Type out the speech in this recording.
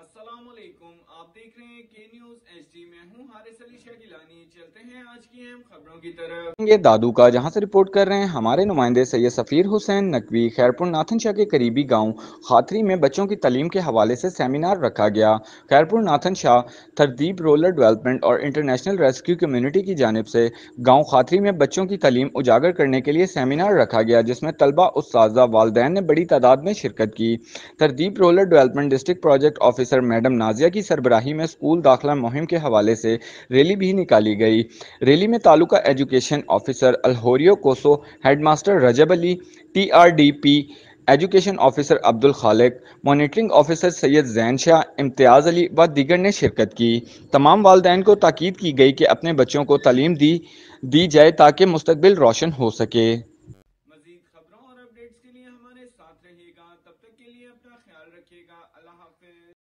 السلام علیکم، آپ دیکھ رہے ہیں کے نیوز HD میں ہوں حارث علی شاہ گیلانی۔ چلتے ہیں آج کی اہم خبروں کی طرف۔ یہ دادو کا جہاں سے رپورٹ کر رہے ہیں ہمارے نمائندے سید سفیر حسین نقوی۔ خیرپور ناتھن شاہ کے قریبی گاؤں خاتری میں بچوں کی تعلیم کے حوالے سے سیمینار رکھا گیا۔ خیرپور ناتھن شاہ تردیب رورل ڈیولپمنٹ اور انٹرنیشنل ریسکیو کمیونٹی کی جانب سے گاؤں خاتری میں بچوں کی تعلیم اجاگر کرنے کے لیے سیمینار رکھا گیا، جس میں طلبہ، اساتذہ، والدین نے بڑی تعداد میں شرکت کی۔ تردیب rural development district project officer madam Nazia کی سربراہی میں اسکول داخلہ مہم کے حوالے سے ریلی بھی نکالی گئی۔ ریلی میں تعلقہ education officer الہوریو Khoso, head master رجب علی، TRDP education officer Abdul Khaliq, monitoring officer سید زین شاہ، امتیاز علی و دیگر نے شرکت کی۔ تمام والدین کو تاکید کی گئی کہ اپنے بچوں کو تعلیم دی جائے تاکہ مستقبل روشن ہو سکے۔